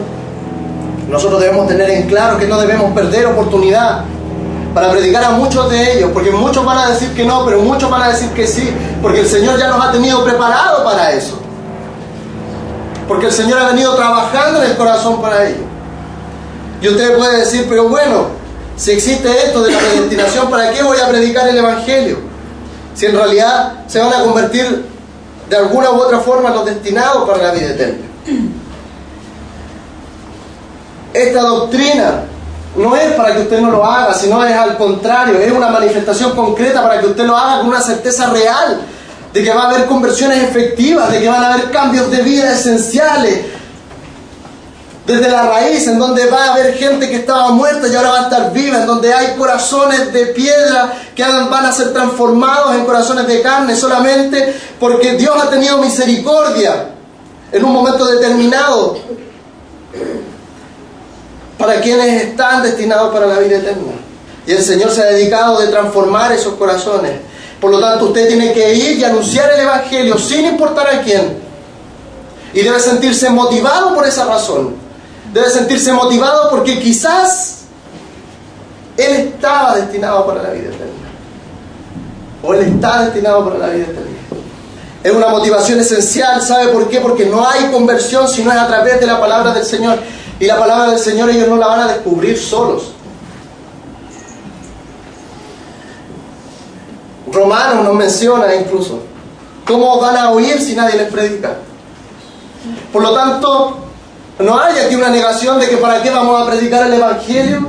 nosotros debemos tener en claro que no debemos perder oportunidad para predicar a muchos de ellos, porque muchos van a decir que no, pero muchos van a decir que sí, porque el Señor ya nos ha tenido preparado para eso, porque el Señor ha venido trabajando en el corazón para ello. Y usted puede decir, pero bueno, si existe esto de la predestinación, ¿para qué voy a predicar el Evangelio? Si en realidad se van a convertir de alguna u otra forma los destinados para la vida eterna. Esta doctrina no es para que usted no lo haga, sino es al contrario, es una manifestación concreta para que usted lo haga con una certeza real de que va a haber conversiones efectivas, de que van a haber cambios de vida esenciales desde la raíz, en donde va a haber gente que estaba muerta y ahora va a estar viva, en donde hay corazones de piedra que van a ser transformados en corazones de carne solamente porque Dios ha tenido misericordia en un momento determinado para quienes están destinados para la vida eterna. Y el Señor se ha dedicado de transformar esos corazones. Por lo tanto, usted tiene que ir y anunciar el Evangelio sin importar a quién. Y debe sentirse motivado por esa razón. Debe sentirse motivado porque quizás él estaba destinado para la vida eterna. O él está destinado para la vida eterna. Es una motivación esencial. ¿Sabe por qué? Porque no hay conversión si no es a través de la palabra del Señor. Y la palabra del Señor ellos no la van a descubrir solos. Romanos nos menciona incluso cómo van a oír si nadie les predica. Por lo tanto, no hay aquí una negación de que para qué vamos a predicar el Evangelio,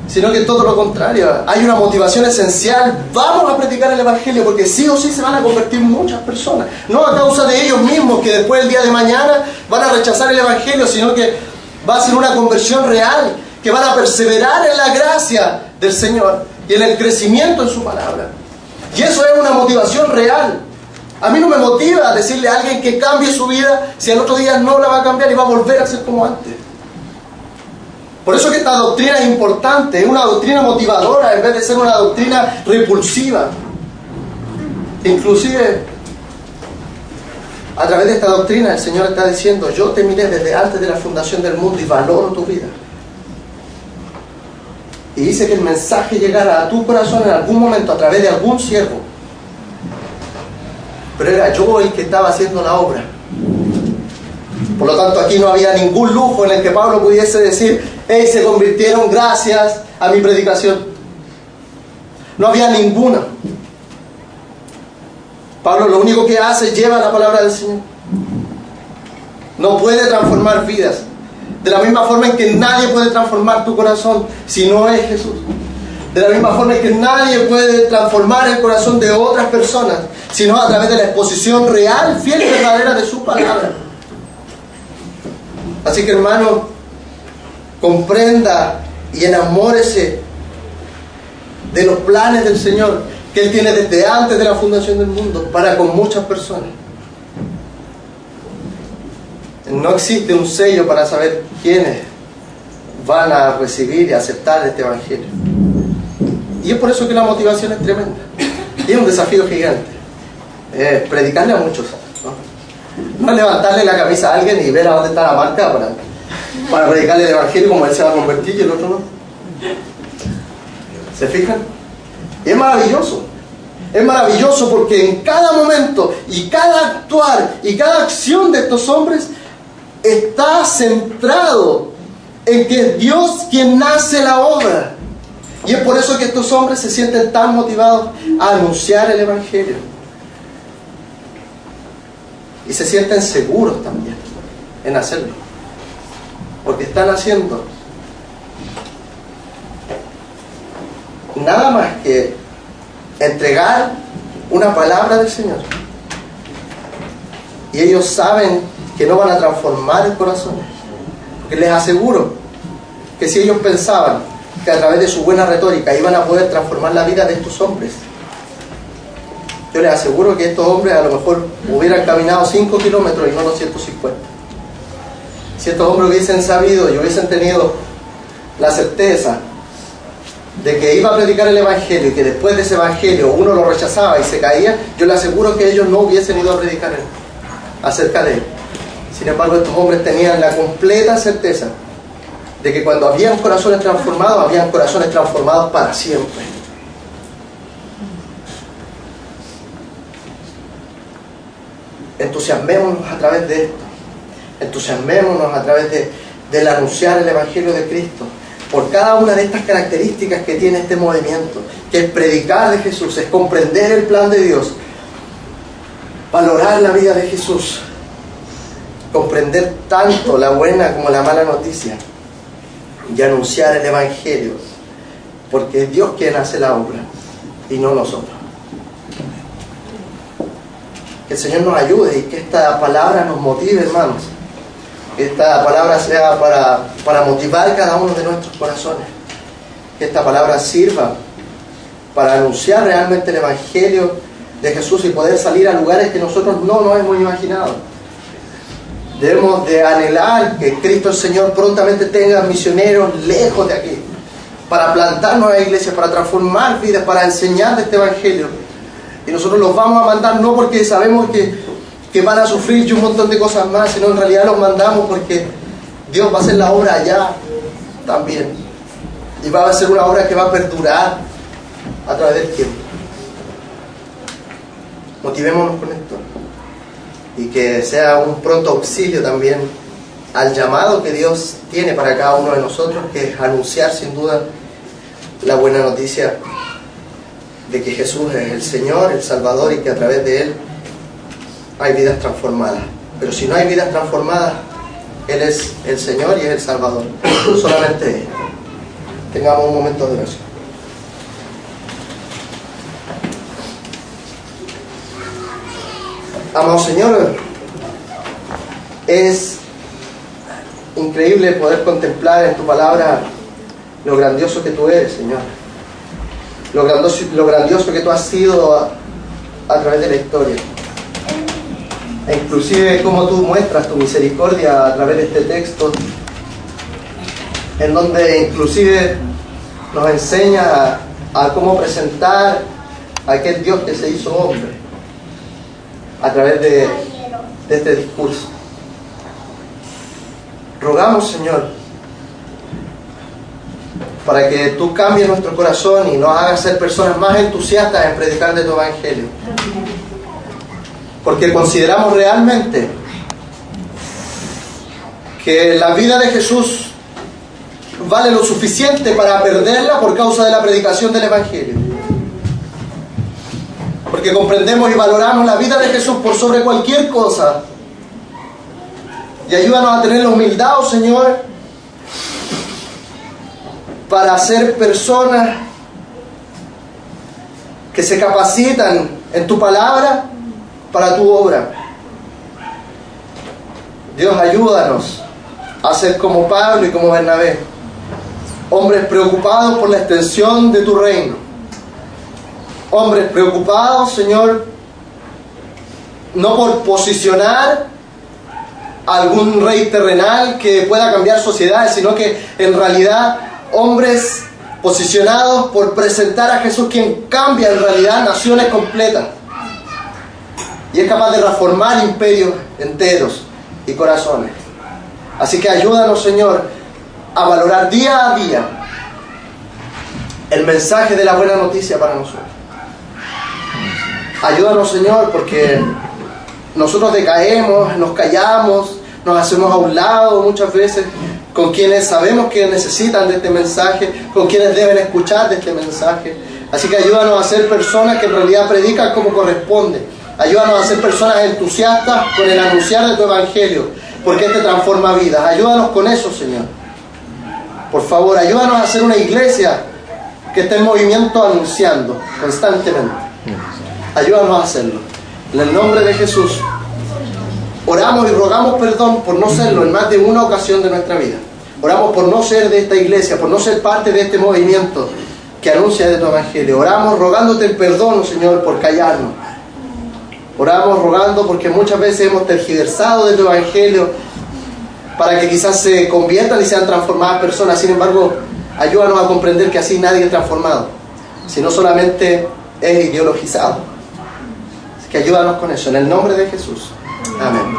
sino que todo lo contrario, hay una motivación esencial. Vamos a predicar el Evangelio porque sí o sí se van a convertir muchas personas, no a causa de ellos mismos que después el día de mañana van a rechazar el Evangelio, sino que va a ser una conversión real, que van a perseverar en la gracia del Señor y en el crecimiento en su palabra. Y eso es una motivación real. A mí no me motiva decirle a alguien que cambie su vida si al otro día no la va a cambiar y va a volver a ser como antes. Por eso que esta doctrina es importante, es una doctrina motivadora en vez de ser una doctrina repulsiva. Inclusive, a través de esta doctrina el Señor está diciendo, yo te miré desde antes de la fundación del mundo y valoro tu vida. Y hice que el mensaje llegara a tu corazón en algún momento a través de algún siervo. Pero era yo el que estaba haciendo la obra. Por lo tanto, aquí no había ningún lujo en el que Pablo pudiese decir, hey, se convirtieron gracias a mi predicación. No había ninguna. Pablo lo único que hace es lleva la palabra del Señor. No puede transformar vidas. De la misma forma en que nadie puede transformar tu corazón si no es Jesús. De la misma forma en que nadie puede transformar el corazón de otras personas sino a través de la exposición real, fiel y verdadera de su palabra. Así que, hermano, comprenda y enamórese de los planes del Señor que Él tiene desde antes de la fundación del mundo para con muchas personas. No existe un sello para saber quiénes van a recibir y aceptar este Evangelio. Y es por eso que la motivación es tremenda. Y es un desafío gigante. Predicarle a muchos, ¿no? No levantarle la cabeza a alguien y ver a dónde está la marca para predicarle el Evangelio como él se va a convertir y el otro no. ¿Se fijan? Y es maravilloso. Es maravilloso porque en cada momento y cada actuar y cada acción de estos hombres está centrado en que es Dios quien hace la obra. Y es por eso que estos hombres se sienten tan motivados a anunciar el Evangelio. Y se sienten seguros también en hacerlo. Porque están haciendo nada más que entregar una palabra del Señor. Y ellos saben que no van a transformar el corazón. Porque les aseguro que si ellos pensaban que a través de su buena retórica iban a poder transformar la vida de estos hombres, yo les aseguro que estos hombres a lo mejor hubieran caminado 5 kilómetros y no los 150. Si estos hombres hubiesen sabido y hubiesen tenido la certeza de que iba a predicar el Evangelio y que después de ese Evangelio uno lo rechazaba y se caía, yo les aseguro que ellos no hubiesen ido a predicar acerca de él. Sin embargo, estos hombres tenían la completa certeza de que cuando habían corazones transformados para siempre. Entusiasmémonos a través de esto. Entusiasmémonos a través del anunciar el Evangelio de Cristo, por cada una de estas características que tiene este movimiento, que es predicar de Jesús, es comprender el plan de Dios, valorar la vida de Jesús, comprender tanto la buena como la mala noticia y anunciar el Evangelio, porque es Dios quien hace la obra y no nosotros. Que el Señor nos ayude y que esta palabra nos motive, hermanos. Que esta palabra sea para motivar cada uno de nuestros corazones. Que esta palabra sirva para anunciar realmente el Evangelio de Jesús y poder salir a lugares que nosotros no nos hemos imaginado. Debemos de anhelar que Cristo el Señor prontamente tenga misioneros lejos de aquí, para plantar nuevas iglesias, para transformar vidas, para enseñar de este Evangelio. Y nosotros los vamos a mandar no porque sabemos que van a sufrir y un montón de cosas más, sino en realidad los mandamos porque Dios va a hacer la obra allá también. Y va a ser una obra que va a perdurar a través del tiempo. Motivémonos con esto. Y que sea un pronto auxilio también al llamado que Dios tiene para cada uno de nosotros, que es anunciar sin duda la buena noticia de que Jesús es el Señor, el Salvador, y que a través de Él hay vidas transformadas. Pero si no hay vidas transformadas, Él es el Señor y es el Salvador. Solamente Él. Tengamos un momento de oración. Amado Señor, es increíble poder contemplar en tu palabra lo grandioso que tú eres, Señor. Lo grandioso que tú has sido a través de la historia. E inclusive cómo tú muestras tu misericordia a través de este texto, en donde inclusive nos enseña a cómo presentar a aquel Dios que se hizo hombre a través de este discurso. Rogamos, Señor, para que tú cambies nuestro corazón y nos hagas ser personas más entusiastas en predicar de tu Evangelio. Porque consideramos realmente que la vida de Jesús vale lo suficiente para perderla por causa de la predicación del Evangelio. Porque comprendemos y valoramos la vida de Jesús por sobre cualquier cosa. Y ayúdanos a tener la humildad, oh Señor, para ser personas que se capacitan en tu palabra para tu obra. Dios, ayúdanos a ser como Pablo y como Bernabé, hombres preocupados por la extensión de tu reino. Hombres preocupados, Señor, no por posicionar a algún rey terrenal que pueda cambiar sociedades, sino que en realidad hombres posicionados por presentar a Jesús, quien cambia en realidad naciones completas y es capaz de reformar imperios enteros y corazones. Así que ayúdanos, Señor, a valorar día a día el mensaje de la buena noticia para nosotros. Ayúdanos, Señor, porque nosotros decaemos, nos callamos, nos hacemos a un lado muchas veces con quienes sabemos que necesitan de este mensaje, con quienes deben escuchar de este mensaje. Así que ayúdanos a ser personas que en realidad predican como corresponde. Ayúdanos a ser personas entusiastas con el anunciar de tu Evangelio, porque este transforma vidas. Ayúdanos con eso, Señor. Por favor, ayúdanos a ser una iglesia que esté en movimiento anunciando constantemente. Ayúdanos a hacerlo. En el nombre de Jesús, oramos y rogamos perdón por no serlo en más de una ocasión de nuestra vida. Oramos por no ser de esta iglesia, por no ser parte de este movimiento que anuncia de tu Evangelio. Oramos rogándote el perdón, Señor, por callarnos. Oramos rogando porque muchas veces hemos tergiversado de tu evangelio para que quizás se conviertan y sean transformadas personas. Sin embargo, ayúdanos a comprender que así nadie es transformado, sino solamente es ideologizado. Así que ayúdanos con eso, en el nombre de Jesús. Amén.